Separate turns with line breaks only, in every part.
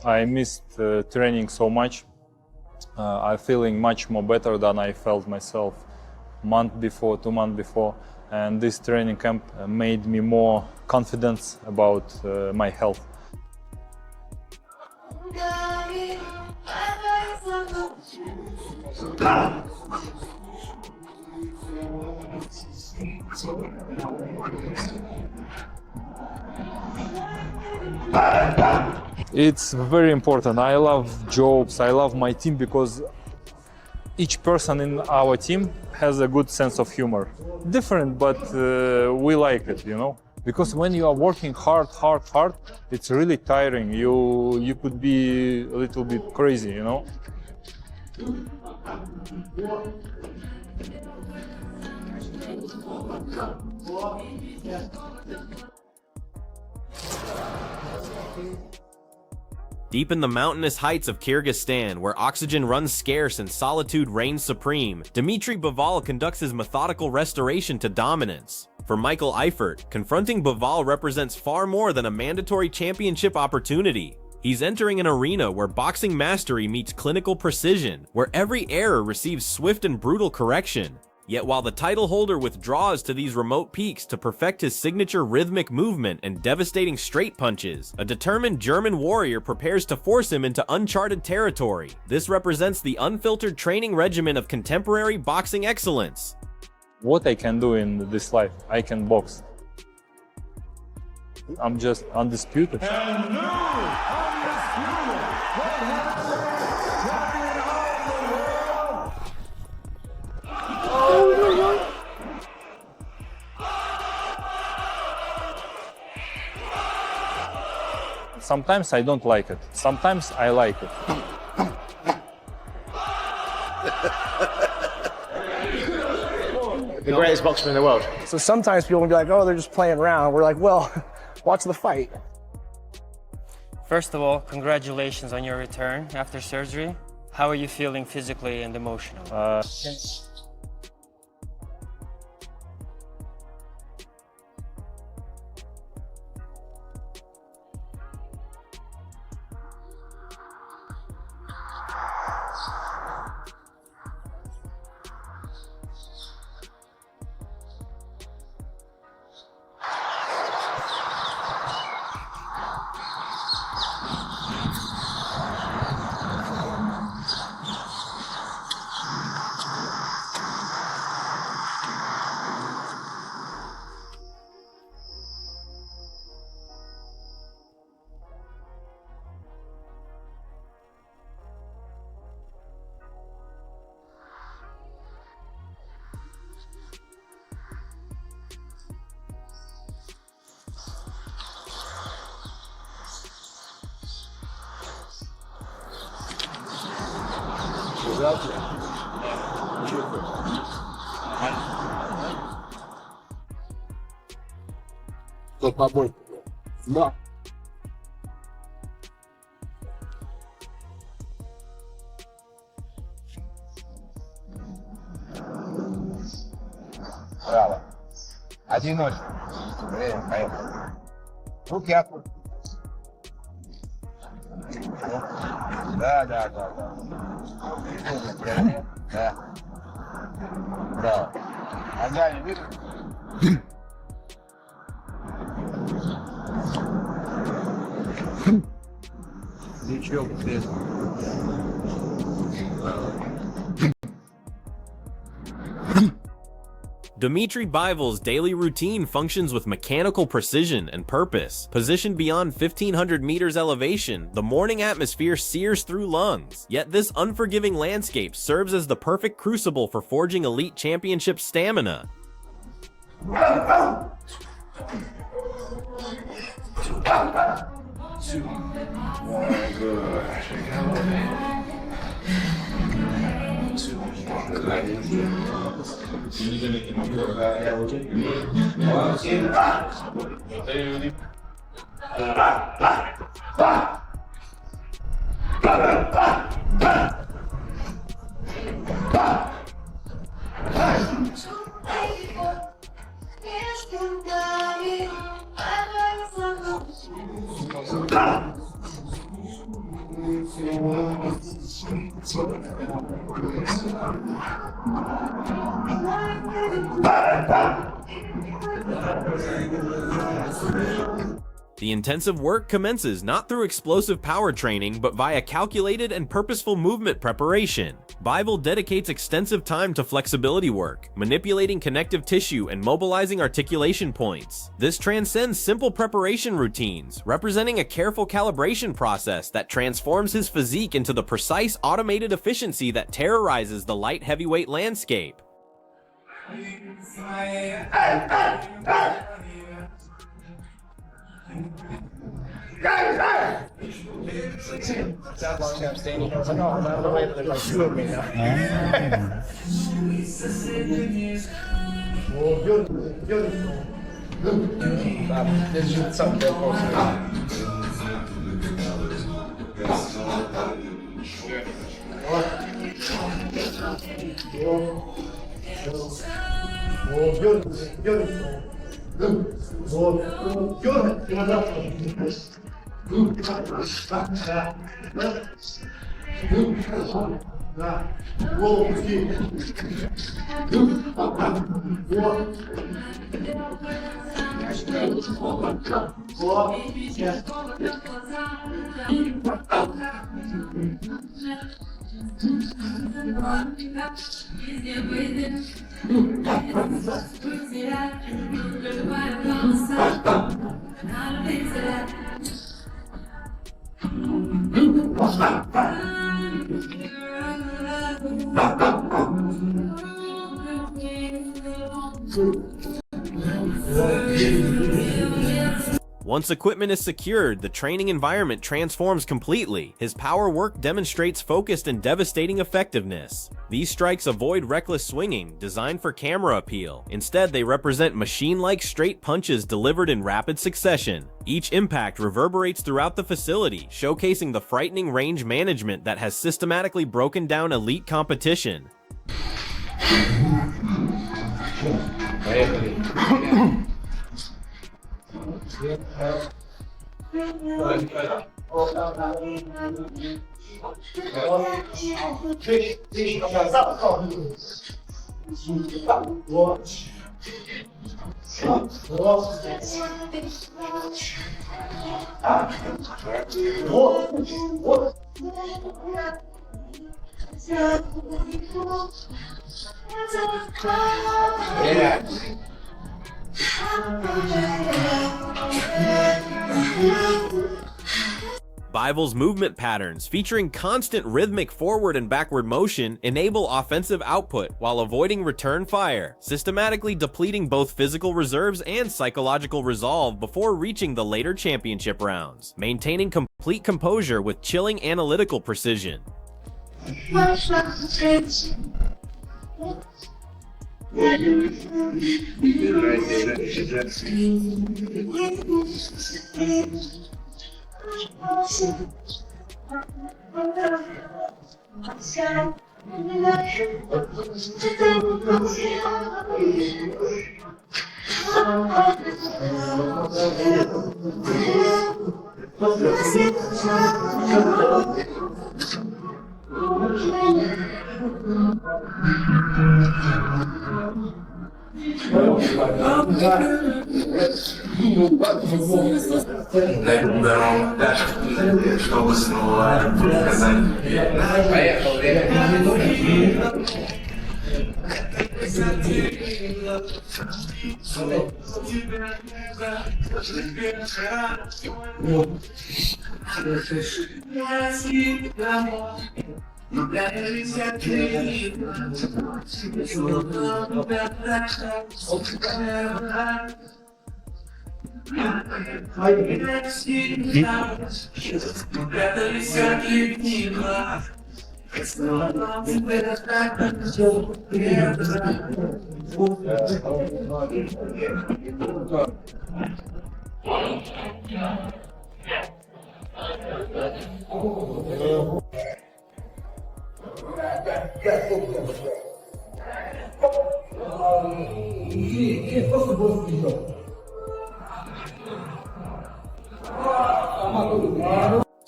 I missed training so much. I'm feeling much more better than I felt myself month before, 2 months before. And this training camp made me more confident about my health. It's very important. I love jokes, I love my team because each person in our team has a good sense of humor. Different, but we like it, you know? Because when you are working hard, it's really tiring. You could be a little bit crazy, you know?
Deep in the mountainous heights of Kyrgyzstan, where oxygen runs scarce and solitude reigns supreme, Dmitry Bivol conducts his methodical restoration to dominance. For Michael Eifert, confronting Bivol represents far more than a mandatory championship opportunity. He's entering an arena where boxing mastery meets clinical precision, where every error receives swift and brutal correction. Yet while the title holder withdraws to these remote peaks to perfect his signature rhythmic movement and devastating straight punches, a determined German warrior prepares to force him into uncharted territory. This represents the unfiltered training regimen of contemporary boxing excellence.
What I can do in this life, I can box. I'm just undisputed.
And now,
Sometimes I don't like it. Sometimes I like it.
The greatest boxer in the world.
So sometimes people will be like, oh, they're just playing around. We're like, well, watch the fight.
First of all, congratulations on your return after surgery. How are you feeling physically and emotionally?
No. Bravo. 1-0. Поехали. Руки опусти. Да. Да. Браво. Ага, не видно? Ничего, без.
Dmitry Bivol's daily routine functions with mechanical precision and purpose. Positioned beyond 1,500 meters elevation, the morning atmosphere sears through lungs. Yet this unforgiving landscape serves as the perfect crucible for forging elite championship stamina. The intensive work commences not through explosive power training, but via calculated and purposeful movement preparation. Bivol dedicates extensive time to flexibility work, manipulating connective tissue and mobilizing articulation points. This transcends simple preparation routines, representing a careful calibration process that transforms his physique into the precise automated efficiency that terrorizes the light heavyweight landscape.
That long time standing here, I was like, oh, I'm out of the way, but there's like two of me now. This is something very close to
Once equipment is secured, the training environment transforms completely. His power work demonstrates focused and devastating effectiveness. These strikes avoid reckless swinging, designed for camera appeal. Instead, they represent machine-like straight punches delivered in rapid succession. Each impact reverberates throughout the facility, showcasing the frightening range management that has systematically broken down elite competition. Bivol's movement patterns, featuring constant rhythmic forward and backward motion, enable offensive output while avoiding return fire, systematically depleting both physical reserves and psychological resolve before reaching the later championship rounds, maintaining complete composure with chilling analytical precision.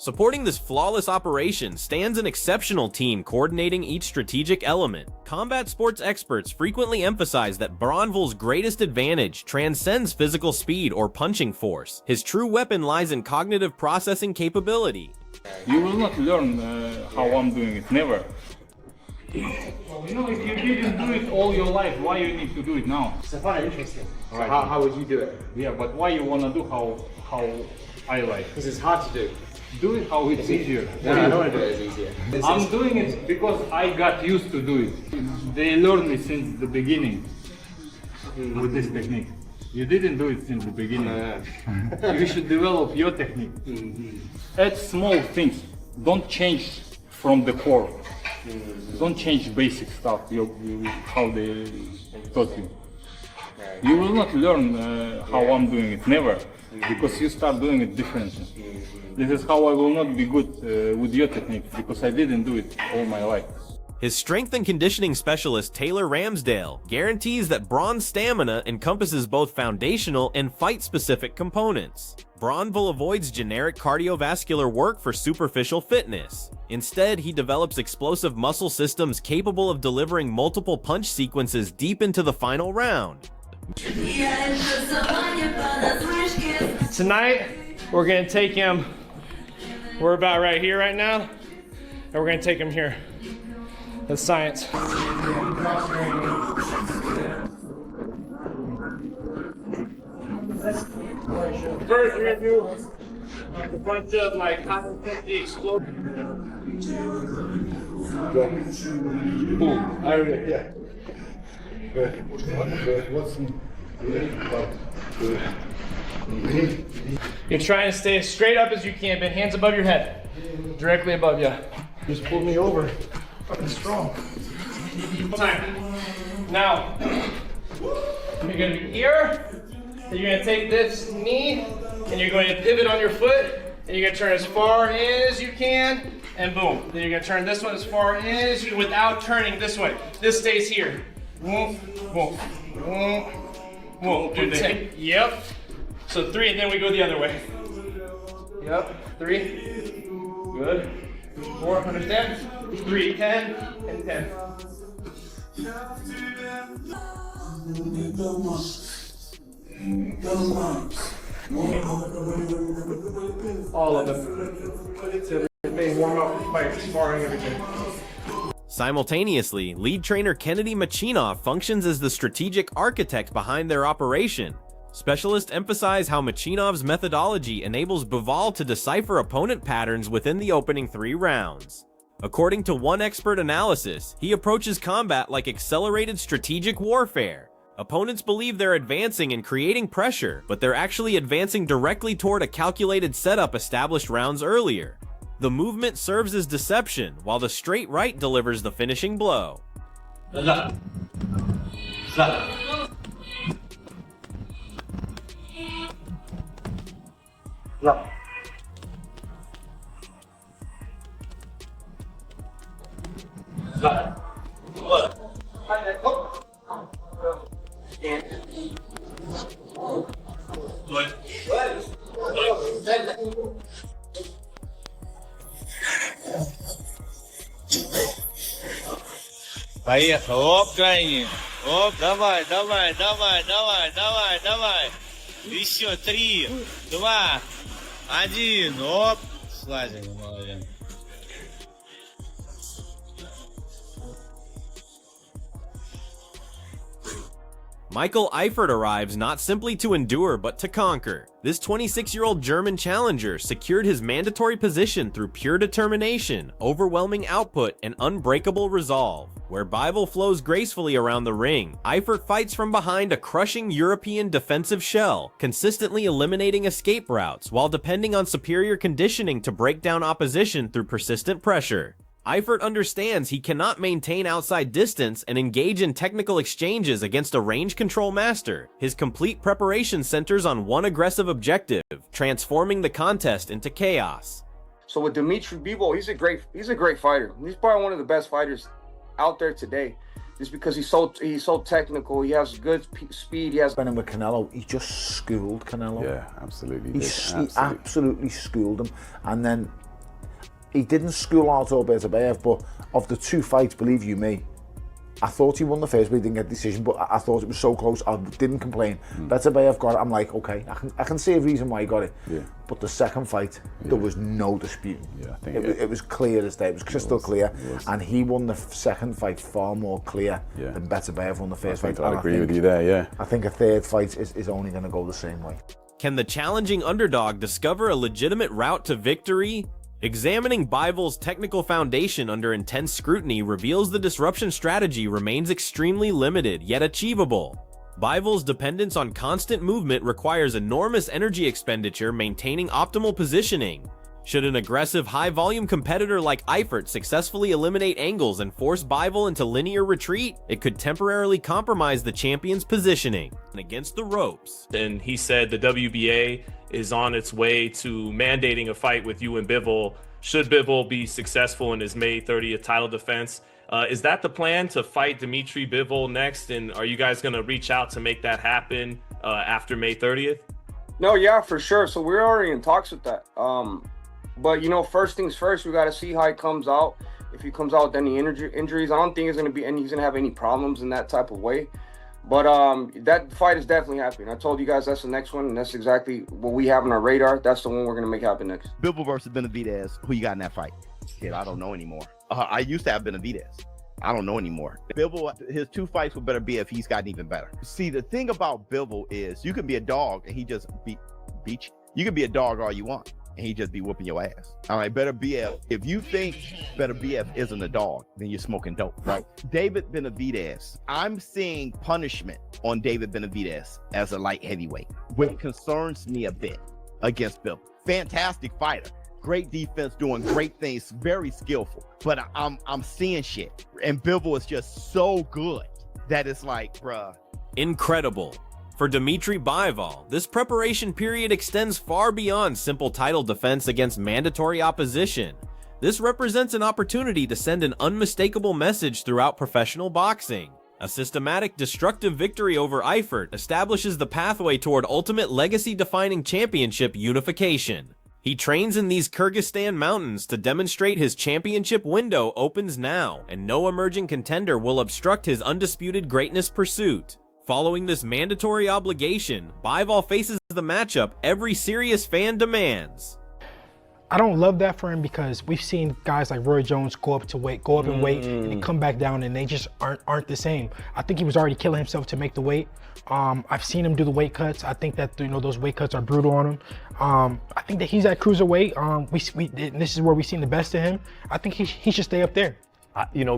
Supporting this flawless operation stands an exceptional team coordinating each strategic element. Combat sports experts frequently emphasize that Bronvol's greatest advantage transcends physical speed or punching force. His true weapon lies in cognitive processing capability.
You will not learn how I'm doing it, never. You know, if you didn't do it all your life, why you need to do it now?
So I find it interesting. So
Right.
how would you do it?
Yeah, but why you wanna do how I like?
Because it's hard to do.
Do it how it's easier.
No, I don't want to do it as easier.
I'm doing it because I got used to do it. They learned me since the beginning with this technique. You didn't do it since the beginning. You should develop your technique. Add small things. Don't change from the core. Don't change basic stuff, how they taught you. You will not learn how I'm doing it, never, because you start doing it differently. This is how I will not be good with your technique, because I didn't do it all my life.
His strength and conditioning specialist Taylor Ramsdale guarantees that Braun's stamina encompasses both foundational and fight-specific components. Bronvol avoids generic cardiovascular work for superficial fitness. Instead, he develops explosive muscle systems capable of delivering multiple punch sequences deep into the final round.
Tonight, we're going to take him, we're about right here right now, and we're going to take him here. That's science. First, we're going to do a bunch of like cotton candy explosion. Boom. Yeah. You're trying to stay as straight up as you can, bend hands above your head, directly above you. Just pull me over. Fucking strong. Time. Now, you're gonna be here, and you're gonna take this knee, and you're going to pivot on your foot, and you're gonna turn as far in as you can, and boom. Then you're gonna turn this one as far in as you can without turning this way. This stays here. Boom, boom, boom, boom. Do 10. Yep. So 3, and then we go the other way. Yep. 3. Good. 4. Understand? 3, 10, and 10. All of them. So they warm up for fight, sparring, everything.
Simultaneously, lead trainer Kennedy Machinov functions as the strategic architect behind their operation. Specialists emphasize how Machinov's methodology enables Bivol to decipher opponent patterns within the opening 3 rounds. According to one expert analysis, he approaches combat like accelerated strategic warfare. Opponents believe they're advancing and creating pressure, but they're actually advancing directly toward a calculated setup established rounds earlier. The movement serves as deception, while the straight right delivers the finishing blow.
Поехал. Оп, крайний. Оп, давай, давай, давай, давай, давай, давай. Еще 3, 2, 1. Оп. Слазили, молодец.
Michael Eifert arrives not simply to endure but to conquer. This 26-year-old German challenger secured his mandatory position through pure determination, overwhelming output, and unbreakable resolve. Where Bivol flows gracefully around the ring, Eifert fights from behind a crushing European defensive shell, consistently eliminating escape routes while depending on superior conditioning to break down opposition through persistent pressure. Eifert understands he cannot maintain outside distance and engage in technical exchanges against a range control master. His complete preparation centers on one aggressive objective, transforming the contest into chaos.
So with Dmitry Bivol, he's a great fighter. He's probably one of the best fighters out there today, just because he's so technical. He has good speed. He has.
When with Canelo, he just schooled Canelo.
Yeah, absolutely.
He absolutely schooled him, and then He didn't school out or Betabayev, but of the 2 fights, believe you me, I thought he won the first, but he didn't get a decision. But I thought it was so close. I didn't complain. Betabayev got it. I'm like, okay, I can see a reason why he got it. Yeah. But the second fight, there was no dispute. Yeah, I think it was clear as day. It was crystal clear. And he won the second fight far more clear than Betabayev won the first fight.
I agree with you there, yeah.
I think a third fight is only going to go the same way.
Can the challenging underdog discover a legitimate route to victory? Examining Bivol's technical foundation under intense scrutiny reveals the disruption strategy remains extremely limited, yet achievable. Bivol's dependence on constant movement requires enormous energy expenditure maintaining optimal positioning. Should an aggressive, high-volume competitor like Eifert successfully eliminate angles and force Bivol into linear retreat, it could temporarily compromise the champion's positioning. And against the ropes.
And he said the WBA is on its way to mandating a fight with you and Bivol. Should Bivol be successful in his May 30th title defense? Is that the plan, to fight Dmitry Bivol next? And are you guys going to reach out to make that happen after May 30th?
No, yeah, for sure. So we're already in talks with that. But, you know, first things first, we got to see how he comes out. If he comes out with any injuries, I don't think he's going to have any problems in that type of way. But that fight is definitely happening. I told you guys that's the next one, and that's exactly what we have on our radar. That's the one we're going to make happen next.
Bivol versus Benavidez. Who you got in that fight? Shit, I don't know anymore. I used to have Benavidez. I don't know anymore. Bivol, his 2 fights would better be if he's gotten even better. See, the thing about Bivol is you can be a dog and he just beat you. You can be a dog all you want and he just be whooping your ass. All right, Better BF. If you think Better BF isn't a dog, then you're smoking dope, right? David Benavidez. I'm seeing punishment on David Benavidez as a light heavyweight, which concerns me a bit against Bivol. Fantastic fighter. Great defense, doing great things, very skillful. But I'm seeing shit. And Bivol is just so good that it's like, bruh.
Incredible. For Dmitry Bivol, this preparation period extends far beyond simple title defense against mandatory opposition. This represents an opportunity to send an unmistakable message throughout professional boxing. A systematic, destructive victory over Eifert establishes the pathway toward ultimate legacy-defining championship unification. He trains in these Kyrgyzstan mountains to demonstrate his championship window opens now, and no emerging contender will obstruct his undisputed greatness pursuit. Following this mandatory obligation, Bivol faces the matchup every serious fan demands.
I don't love that for him because we've seen guys like Roy Jones go up in weight, and then come back down, and they just aren't the same. I think he was already killing himself to make the weight. I've seen him do the weight cuts. I think that those weight cuts are brutal on him. I think that he's at cruiserweight. This is where we've seen the best of him. I think he should stay up there.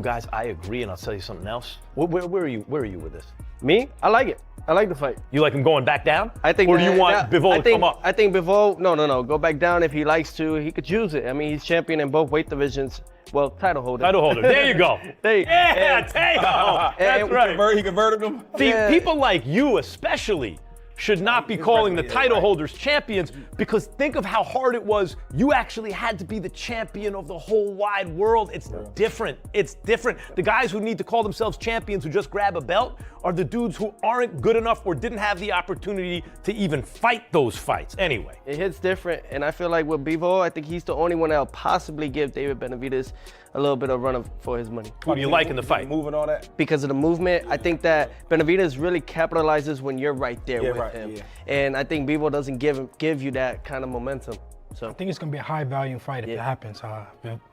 Guys, I agree, and I'll tell you something else. Where are you with this? Me? I like it. I like the fight. You like him going back down? I think. Or do you want Bivol to come up?
I think Bivol, no. Go back down if he likes to. He could choose it. I mean, he's champion in both weight divisions. Well, title holder.
Title holder. There you go. That's right.
He converted him.
See, people like you especially should not be calling the title holders champions, because think of how hard it was. You actually had to be the champion of the whole wide world. It's different. It's different. The guys who need to call themselves champions who just grab a belt are the dudes who aren't good enough or didn't have the opportunity to even fight those fights. Anyway.
It hits different, and I feel like with Bivol, I think he's the only one that'll possibly give David Benavidez a little bit of run for his money.
Who do you like in the fight?
Moving all that?
Because of the movement, I think that Benavidez really capitalizes when you're right there with him. Yeah. And I think Bivol doesn't give you that kind of momentum. So
I think it's going to be a high volume fight if it happens.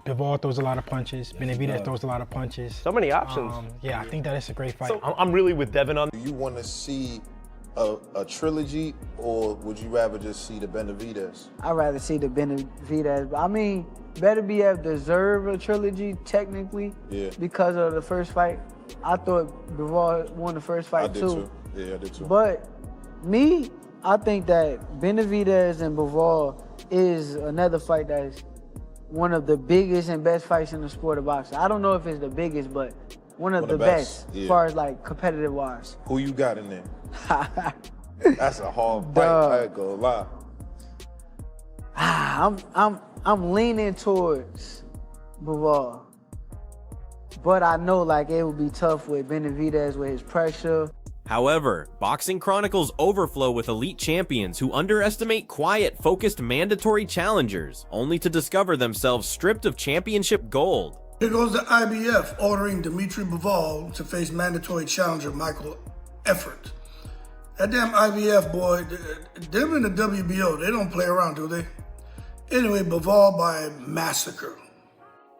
Bivol throws a lot of punches. Benavidez throws a lot of punches.
So many options.
Yeah, I think that is a great fight.
So I'm really with Devin on.
Do you want to see a trilogy, or would you rather just see the Benavidez?
I'd rather see the Benavidez. I mean, Beterbiev deserved a trilogy technically because of the first fight. I thought Bivol won the first fight too.
Yeah, I did too.
But me, I think that Benavidez and Bivol is another fight that's one of the biggest and best fights in the sport of boxing. I don't know if it's the biggest, but one of the best as far as like competitive wise.
Who you got in there? That's a hard fight. I ain't gonna lie.
I'm leaning towards Bivol, but I know like it would be tough with Benavidez with his pressure.
However, boxing chronicles overflow with elite champions who underestimate quiet, focused mandatory challengers, only to discover themselves stripped of championship gold.
Here goes the IBF ordering Dmitry Bivol to face mandatory challenger Michael Eifert. That damn IBF boy, them in the WBO, they don't play around, do they? Anyway, Bivol by massacre.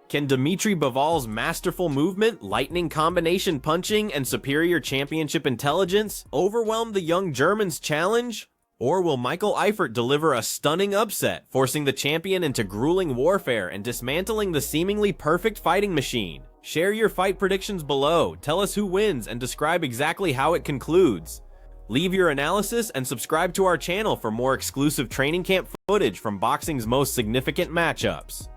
Can Dmitry Bivol's masterful movement, lightning combination punching, and superior championship intelligence overwhelm the young German's challenge? Or will Michael Eifert deliver a stunning upset, forcing the champion into grueling warfare and dismantling the seemingly perfect fighting machine? Share your fight predictions below, tell us who wins, and describe exactly how it concludes. Leave your analysis and subscribe to our channel for more exclusive training camp footage from boxing's most significant matchups.